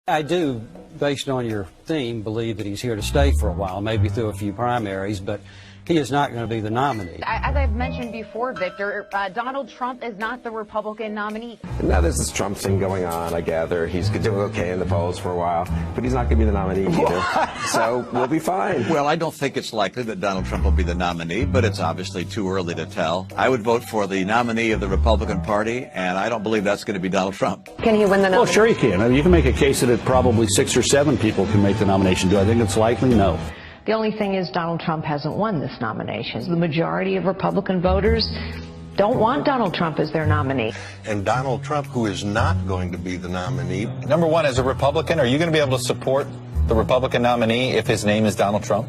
I do, based on your theme, believe that he's here to stay for a while, maybe through a few primaries, but he is not going to be the nominee. As I've mentioned before, Victor, Donald Trump is not the Republican nominee. Now there's this Trump thing going on, I gather. He's doing okay in the polls for a while, but he's not going to be the nominee either. So we'll be fine. Well, I don't think it's likely that Donald Trump will be the nominee, but it's obviously too early to tell. I would vote for the nominee of the Republican Party, and I don't believe that's going to be Donald Trump. Can he win the nomination? Well, sure he can. I mean, you can make a case that probably 6 or 7 people can make the nomination. Do I think it's likely? No. The only thing is Donald Trump hasn't won this nomination. The majority of Republican voters don't want Donald Trump as their nominee. And Donald Trump, who is not going to be the nominee. Number one, as a Republican, are you going to be able to support the Republican nominee if his name is Donald Trump?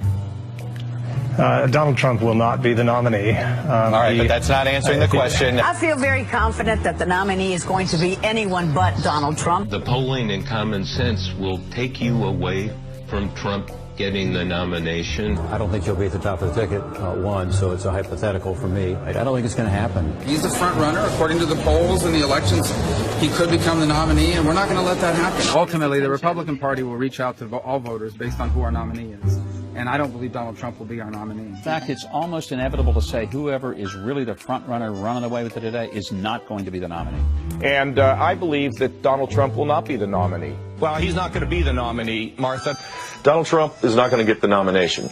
Donald Trump will not be the nominee. All right, but that's not answering the question. I feel very confident that the nominee is going to be anyone but Donald Trump. The polling and common sense will take you away from Trump getting the nomination. I don't think he'll be at the top of the ticket, one, so it's a hypothetical for me. I don't think it's going to happen. He's the front runner. According to the polls and the elections, he could become the nominee, and we're not going to let that happen. Ultimately, the Republican Party will reach out to all voters based on who our nominee is. And I don't believe Donald Trump will be our nominee. In fact, it's almost inevitable to say whoever is really the front runner running away with it today is not going to be the nominee. And I believe that Donald Trump will not be the nominee. Well, he's not going to be the nominee, Martha. Donald Trump is not going to get the nomination.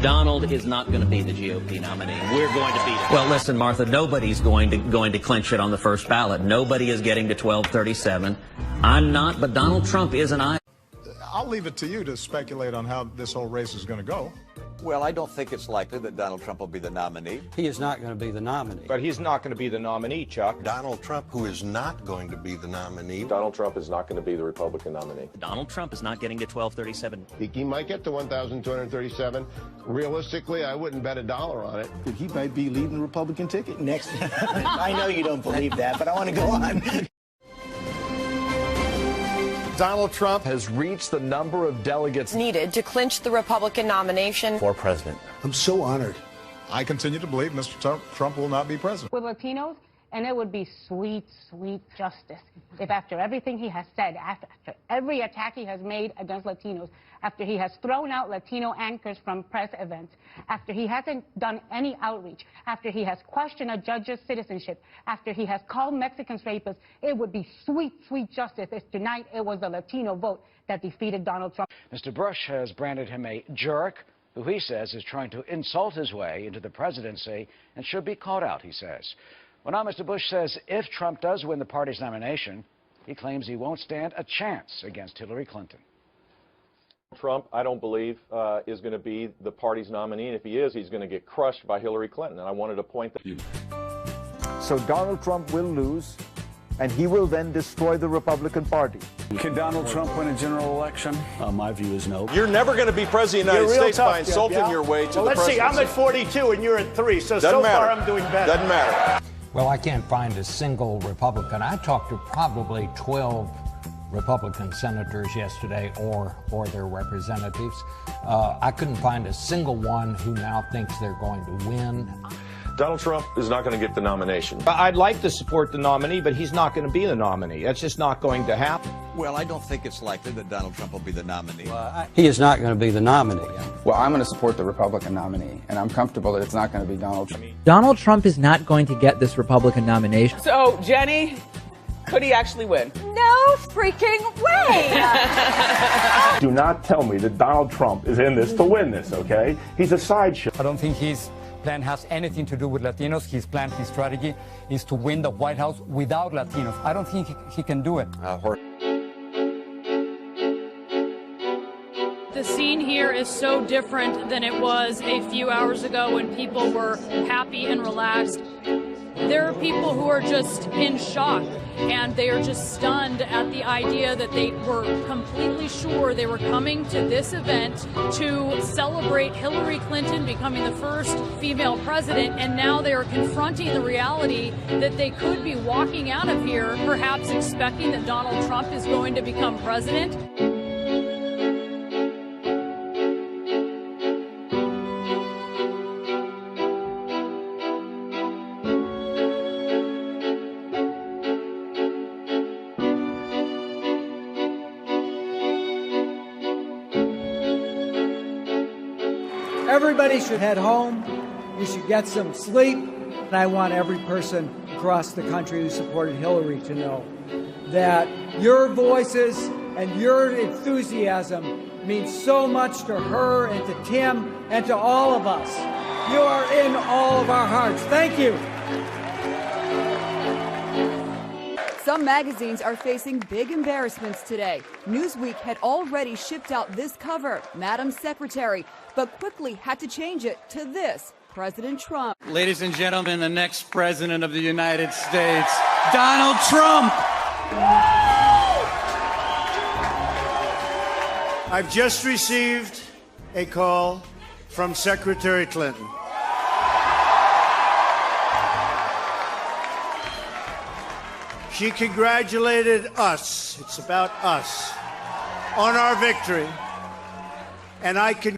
Donald is not going to be the GOP nominee. We're going to beat it. Well, listen, Martha, nobody's going to clinch it on the first ballot. Nobody is getting to 1237. I'm not, but Donald Trump is, and I'll leave it to you to speculate on how this whole race is going to go. Well, I don't think it's likely that Donald Trump will be the nominee. He is not going to be the nominee. But he's not going to be the nominee, Chuck. Donald Trump, who is not going to be the nominee. Donald Trump is not going to be the Republican nominee. Donald Trump is not getting to 1237. He might get to 1,237. Realistically, I wouldn't bet $1 on it. He might be leading the Republican ticket next. I know you don't believe that, but I want to go on. Donald Trump has reached the number of delegates needed to clinch the Republican nomination for president. I'm so honored. I continue to believe Mr. Trump will not be president. With Latinos, and it would be sweet, sweet justice if after everything he has said, after every attack he has made against Latinos, after he has thrown out Latino anchors from press events, after he hasn't done any outreach, after he has questioned a judge's citizenship, after he has called Mexicans rapists, it would be sweet, sweet justice if tonight it was the Latino vote that defeated Donald Trump. Mr. Bush has branded him a jerk who he says is trying to insult his way into the presidency and should be called out, he says. Well, now Mr. Bush says if Trump does win the party's nomination, he claims he won't stand a chance against Hillary Clinton. Trump, I don't believe, is going to be the party's nominee, and if he is, he's going to get crushed by Hillary Clinton, and I wanted to point that. So Donald Trump will lose, and he will then destroy the Republican Party. Can Donald Trump win a general election? My view is no. You're never going to be president of the United States by insulting your way to the presidency. Let's see, I'm at 42 and you're at 3, so far I'm doing better. Doesn't matter. Well, I can't find a single Republican. I talked to probably 12 Republican senators yesterday or their representatives. I couldn't find a single one who now thinks they're going to win. Donald Trump is not going to get the nomination. I'd like to support the nominee, but he's not going to be the nominee. That's just not going to happen. Well, I don't think it's likely that Donald Trump will be the nominee. He is not going to be the nominee. Well, I'm going to support the Republican nominee, and I'm comfortable that it's not going to be Donald Trump. Donald Trump is not going to get this Republican nomination. So, Jenny, could he actually win? No freaking way! Do not tell me that Donald Trump is in this to win this, okay? He's a sideshow. I don't think his plan has anything to do with Latinos. His plan, his strategy is to win the White House without Latinos. I don't think he can do it. The scene here is so different than it was a few hours ago when people were happy and relaxed. There are people who are just in shock, and they are just stunned at the idea that they were completely sure they were coming to this event to celebrate Hillary Clinton becoming the first female president, and now they are confronting the reality that they could be walking out of here perhaps expecting that Donald Trump is going to become president. Everybody should head home. You should get some sleep. And I want every person across the country who supported Hillary to know that your voices and your enthusiasm means so much to her and to Tim and to all of us. You are in all of our hearts. Thank you. Some magazines are facing big embarrassments today. Newsweek had already shipped out this cover, Madam Secretary, but quickly had to change it to this, President Trump. Ladies and gentlemen, the next president of the United States, Donald Trump. I've just received a call from Secretary Clinton. She congratulated us, it's about us, on our victory. And I can